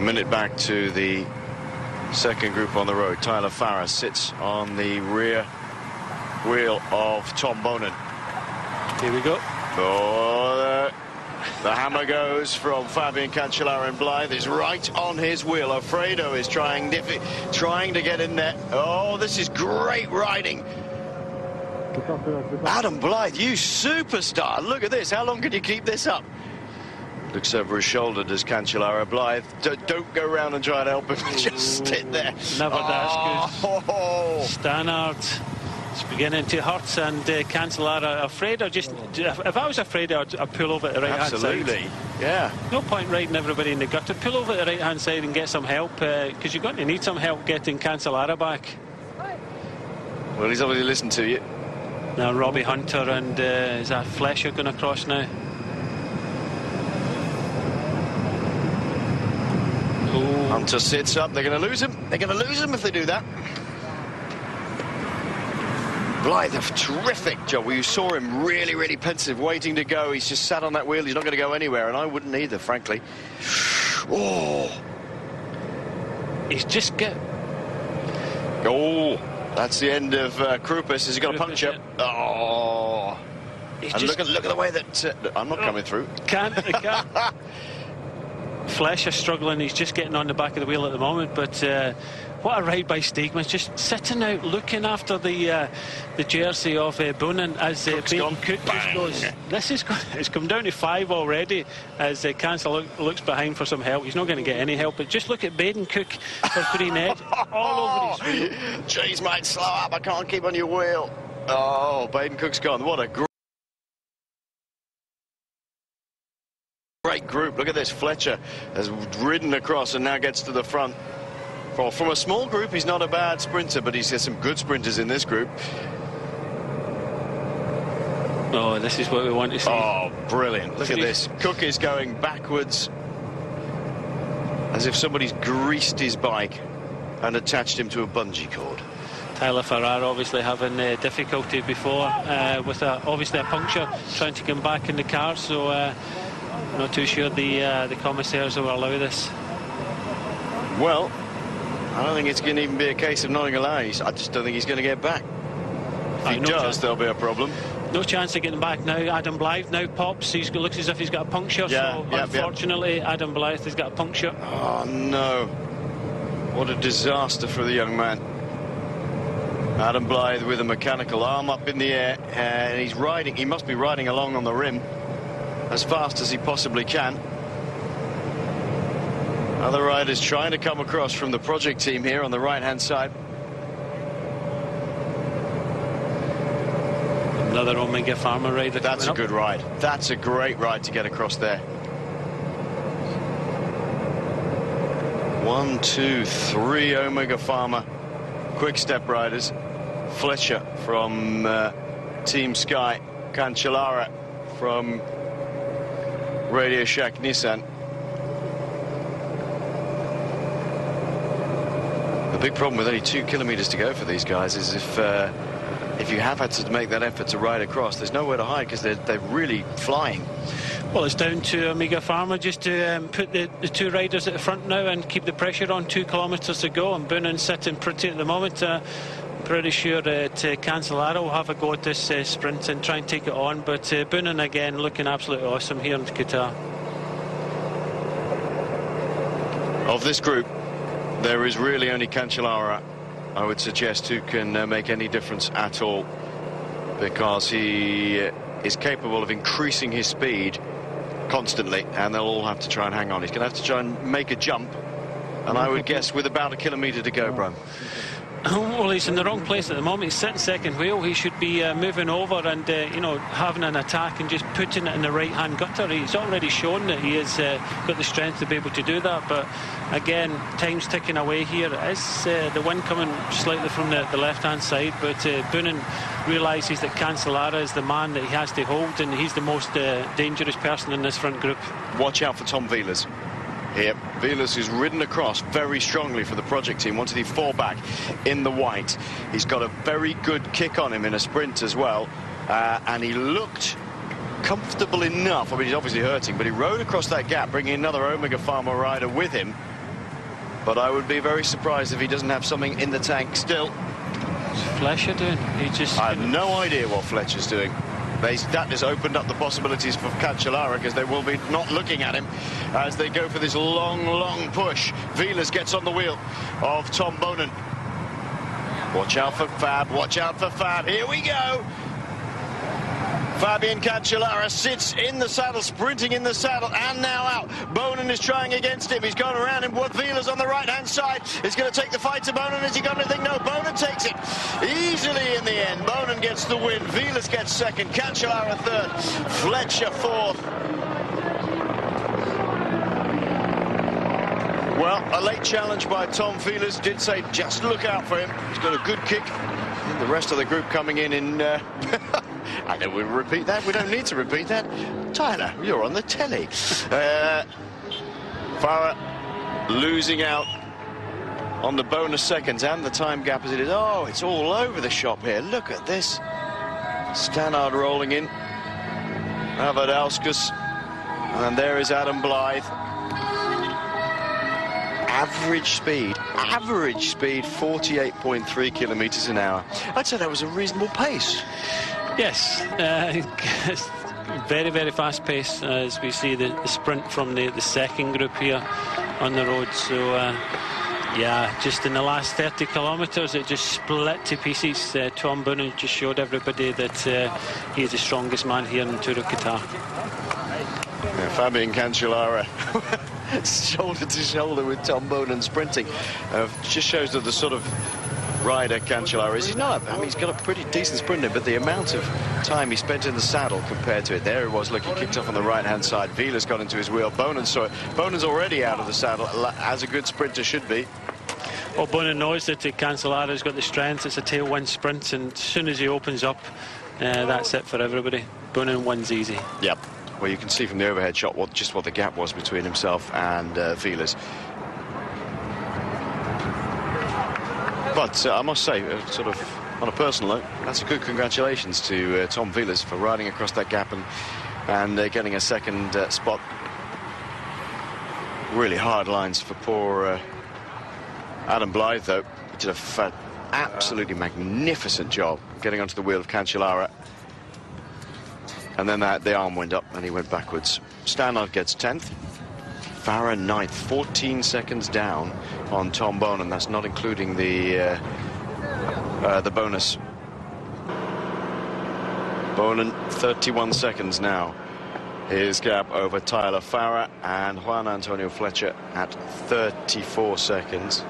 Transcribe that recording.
A minute back to the second group on the road. Tyler Farrar sits on the rear wheel of Tom Bonan. Here we go. Oh, the hammer goes from Fabian Cancellara, and Blythe is right on his wheel. Alfredo is trying to get in there. Oh, this is great riding. Adam Blythe, you superstar. Look at this. How long can you keep this up? Looks over his shoulder, does Cancellara. Blythe, don't go round and try to help him. Just sit there. Never does. Oh. Stannard. It's beginning to hurt, and Cancellara, Alfredo, just, if I was Alfredo, I'd pull over at the right-hand side. Absolutely, yeah. No point riding everybody in the gutter. Pull over at the right-hand side and get some help, because you're going to need some help getting Cancellara back. Well, he's obviously listened to you. Now Robbie Hunter and is that Flesher going across now? Ooh. Hunter sits up. They're going to lose him. They're going to lose him if they do that. Blythe, a terrific job. You saw him really, really pensive, waiting to go. He's just sat on that wheel. He's not going to go anywhere, and I wouldn't either, frankly. Oh. He's just get... Oh, that's the end of Krupis. Has he got a puncture? Yeah. Oh. He's and just... look at the way that... I'm not coming through. Can't. Flesher struggling. He's just getting on the back of the wheel at the moment, but... what a ride by Steegman, just sitting out looking after the jersey of Boonen as Baden Cook just goes. It's come down to 5 already as Cancel looks behind for some help. He's not going to get any help, but just look at Baden Cook for Green Edge all over his wheel. Jeez, mate, slow up, I can't keep on your wheel. Oh, Baden Cook's gone. What a great group. Look at this. Fletcher has ridden across and now gets to the front. Well, from a small group, he's not a bad sprinter, but he's got some good sprinters in this group. Oh, this is what we want to see. Oh, brilliant. Look at this. Cook is going backwards as if somebody's greased his bike and attached him to a bungee cord. Tyler Farrar obviously having difficulty before with obviously a puncture, trying to come back in the car, so not too sure the commissaires will allow this. Well, I don't think it's going to even be a case of not allowing. I just don't think he's going to get back. If he does, there'll be a problem. No chance of getting back now. Adam Blythe now pops. He looks as if he's got a puncture. So unfortunately, Adam Blythe has got a puncture. Oh no! What a disaster for the young man. Adam Blythe with a mechanical arm up in the air, and he's riding. He must be riding along on the rim as fast as he possibly can. Other riders trying to come across from the project team here on the right-hand side. Another Omega Pharma rider. That's a good ride. That's a great ride to get across there. 1, 2, 3 Omega Pharma quick step riders. Fletcher from Team Sky. Cancellara from Radio Shack Nissan. The big problem with only 2 kilometers to go for these guys is if you have had to make that effort to ride across, there's nowhere to hide because they're really flying. Well, it's down to Omega Pharma just to put the 2 riders at the front now and keep the pressure on. 2 kilometers to go, and Boonen sitting pretty at the moment. Pretty sure that Cancellara will have a go at this sprint and try and take it on, but Boonen again looking absolutely awesome here in Qatar. Of this group, there is really only Cancellara, I would suggest, who can make any difference at all, because he is capable of increasing his speed constantly, and they'll all have to try and hang on. He's going to have to try and make a jump, and I would guess with about 1 kilometre to go, Bram. Well, he's in the wrong place at the moment. He's sitting second wheel. He should be moving over and, you know, having an attack and just putting it in the right-hand gutter. He's already shown that he has got the strength to be able to do that. But, again, time's ticking away here. It is the wind coming slightly from the left-hand side. But Boonen realises that Cancellara is the man that he has to hold, and he's the most dangerous person in this front group. Watch out for Tom Vilas here. Vilas, who's ridden across very strongly for the project team, wanted the 4-back in the white. He's got a very good kick on him in a sprint as well, and he looked comfortable enough. I mean, he's obviously hurting, but he rode across that gap, bringing another Omega Pharma rider with him, but I would be very surprised if he doesn't have something in the tank still. What's Fletcher doing? I have no idea what Fletcher's doing. That has opened up the possibilities for Cancellara, because they will be not looking at him as they go for this long push. Vilas gets on the wheel of Tom Bonen. Watch out for Fab, watch out for Fab. Here we go. Fabian Cancellara sits in the saddle, sprinting in the saddle, and now out. Bonen is trying against him. He's gone around him. Vilas on the right-hand side is going to take the fight to Bonen. Is he going to think? No, Bonen takes it easily in the end. Bonen gets the win. Vilas gets second. Cancellara third. Fletcher fourth. Well, a late challenge by Tom Vilas. Did say just look out for him. He's got a good kick. And the rest of the group coming in I know we'll repeat that. We don't need to repeat that. Tyler, you're on the telly. Farah losing out on the bonus seconds and the time gap as it is. Oh, it's all over the shop here. Look at this. Stannard rolling in. Avadauskas. And there is Adam Blythe. Average speed, 48.3 kilometres an hour. I'd say that was a reasonable pace. Yes, very fast pace as we see the sprint from the second group here on the road. So yeah, just in the last 30 kilometres it just split to pieces. Tom Bonen just showed everybody that he is the strongest man here in the Tour of Qatar. Yeah, Fabian Cancellara shoulder to shoulder with Tom Bonen sprinting. Just shows that the sort of rider Cancellara is. He's not, I mean, he's got a pretty decent sprinter, but the amount of time he spent in the saddle compared to it. There it was, look, he kicked off on the right-hand side. Vilas got into his wheel. Bonen saw it. Bonen's already out of the saddle, as a good sprinter should be. Well, Bonen knows that Cancellara's got the strength. It's a tailwind sprint, and as soon as he opens up, that's it for everybody. Bonen wins easy. Yep. Well, you can see from the overhead shot just what the gap was between himself and Vilas. But I must say, sort of on a personal note, that's a good congratulations to Tom Vilas for riding across that gap and getting a second spot. Really hard lines for poor Adam Blythe, though. He did an absolutely magnificent job getting onto the wheel of Cancellara. And then the arm went up and he went backwards. Stannard gets 10th. Farah 9th, 14 seconds down on Tom Bonen. That's not including the bonus. Bonen 31 seconds now. His gap over Tyler Farah and Juan Antonio Fletcher at 34 seconds.